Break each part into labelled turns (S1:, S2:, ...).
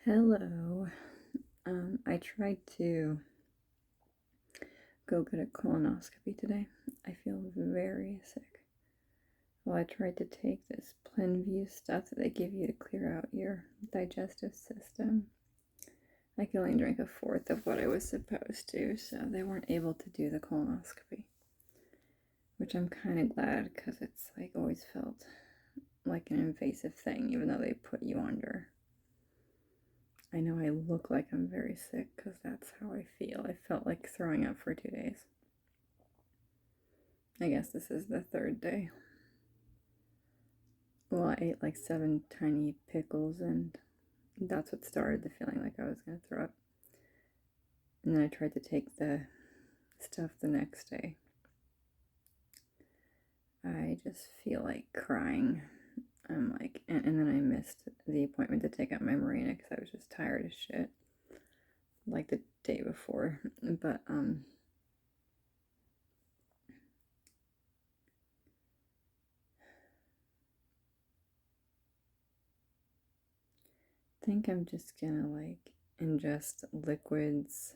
S1: Hello. I tried to go get a colonoscopy today. I feel very sick. Well, I tried to take this Plenview stuff that they give you to clear out your digestive system. I could only drink a fourth of what I was supposed to, so they weren't able to do the colonoscopy. Which I'm kind of glad, because it's like always felt like an invasive thing, even though they put you under. I know I look like I'm very sick because that's how I feel. I felt like throwing up for 2 days. I guess this is the third day. Well, I ate like 7 tiny pickles, and that's what started the feeling like I was going to throw up. And then I tried to take the stuff the next day. I just feel like crying. I'm like, and then I missed the appointment to take out my Mirena because I was just tired as shit, like the day before. But I think I'm just gonna like ingest liquids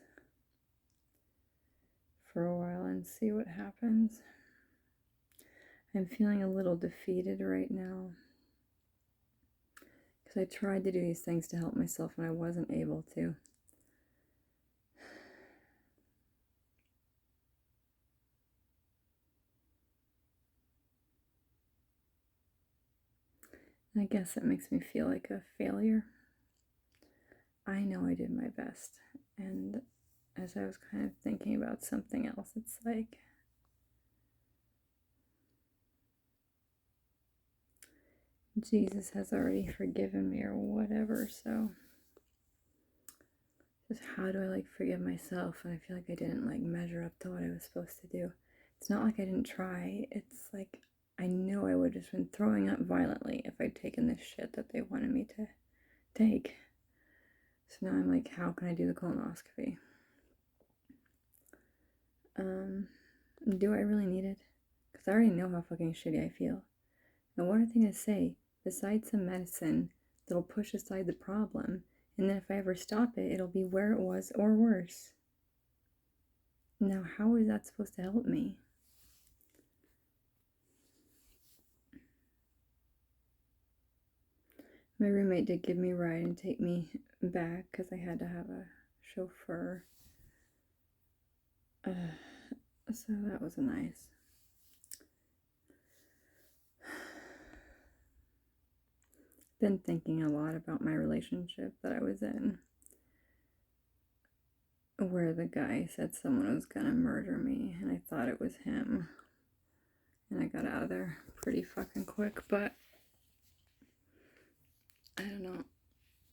S1: for a while and see what happens. I'm feeling a little defeated right now because I tried to do these things to help myself and I wasn't able to. I guess it makes me feel like a failure. I know I did my best, and as I was kind of thinking about something else, it's like Jesus has already forgiven me or whatever, so just how do I like forgive myself? And I feel like I didn't like measure up to what I was supposed to do. It's not like I didn't try. It's like I knew I would have just been throwing up violently if I'd taken this shit that they wanted me to take. So now I'm like, how can I do the colonoscopy? Do I really need it? Because I already know how fucking shitty I feel. And what are they going to say besides some medicine that'll push aside the problem, and then if I ever stop it, it'll be where it was or worse? Now, how is that supposed to help me? My roommate did give me a ride and take me back because I had to have a chauffeur. So that was nice. Been thinking a lot about my relationship that I was in, where the guy said someone was gonna murder me, and I thought it was him. And I got out of there pretty fucking quick, but I don't know.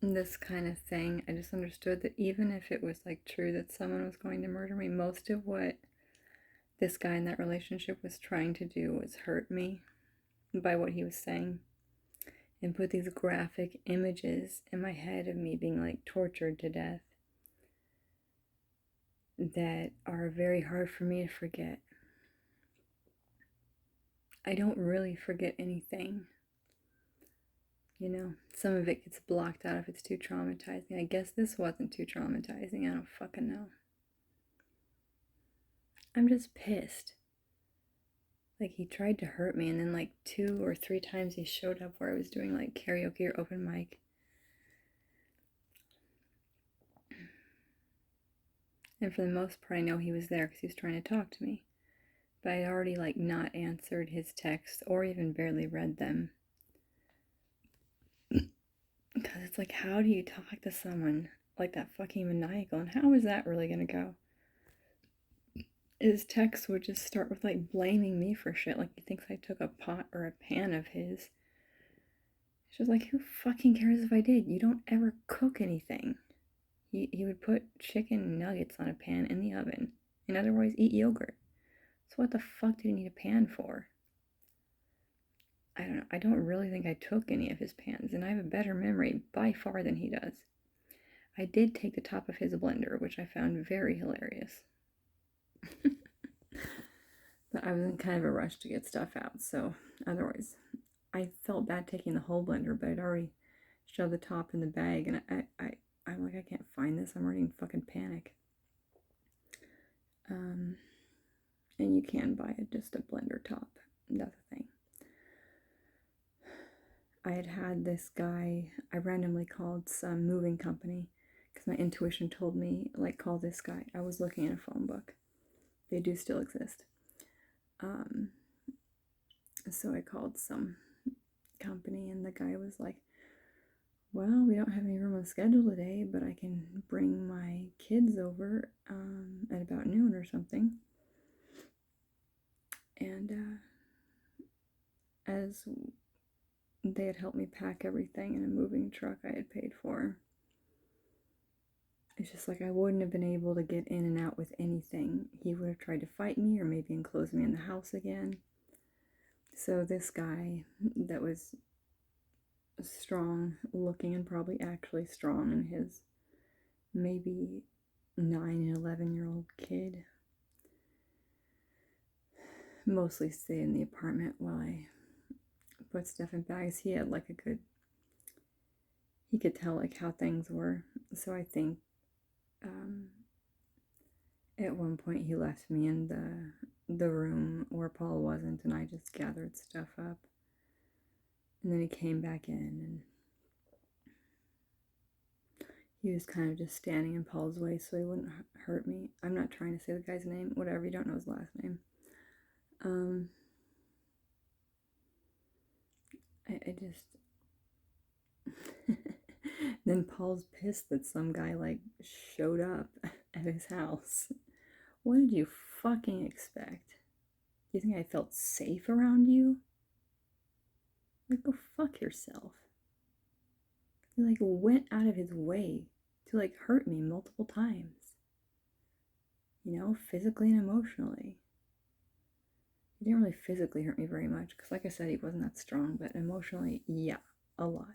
S1: This kind of thing, I just understood that even if it was like true that someone was going to murder me, most of what this guy in that relationship was trying to do was hurt me by what he was saying and put these graphic images in my head of me being like tortured to death that are very hard for me to forget. I don't really forget anything. You know, some of it gets blocked out if it's too traumatizing. I guess this wasn't too traumatizing. I don't fucking know. I'm just pissed. Like, he tried to hurt me, and then like 2 or 3 times he showed up where I was doing like karaoke or open mic. And for the most part, I know he was there because he was trying to talk to me. But I'd already like not answered his texts or even barely read them. Because it's like, how do you talk to someone like that fucking maniacal? And how is that really gonna go? His text would just start with like blaming me for shit. Like he thinks I took a pot or a pan of his. It's just like, who fucking cares if I did? You don't ever cook anything. He would put chicken nuggets on a pan in the oven and otherwise eat yogurt. So what the fuck did he need a pan for? I don't know. I don't really think I took any of his pans, and I have a better memory by far than he does. I did take the top of his blender, which I found very hilarious. But I was in kind of a rush to get stuff out, so otherwise I felt bad taking the whole blender, but I'd already shoved the top in the bag, and I'm like, I can't find this. I'm already in fucking panic. And you can buy just a blender top. That's the thing. I had this guy, I randomly called some moving company because my intuition told me, like, call this guy. I was looking in a phone book. They do still exist. So I called some company, and the guy was like, well, we don't have any room on the schedule today, but I can bring my kids over at about noon or something. And as they had helped me pack everything in a moving truck I had paid for, it's just like I wouldn't have been able to get in and out with anything. He would have tried to fight me or maybe enclose me in the house again. So this guy that was strong looking and probably actually strong, and his maybe 9 and 11-year-old kid mostly stayed in the apartment while I put stuff in bags. He had like he could tell like how things were. So I think at one point he left me in the room where Paul wasn't, and I just gathered stuff up. And then he came back in, and he was kind of just standing in Paul's way so he wouldn't hurt me. I'm not trying to say the guy's name, whatever, you don't know his last name. I just then Paul's pissed that some guy like showed up at his house. What did you fucking expect? Do you think I felt safe around you? Like, go fuck yourself. He like went out of his way to like hurt me multiple times. You know, physically and emotionally. He didn't really physically hurt me very much because, like I said, he wasn't that strong, but emotionally, yeah, a lot.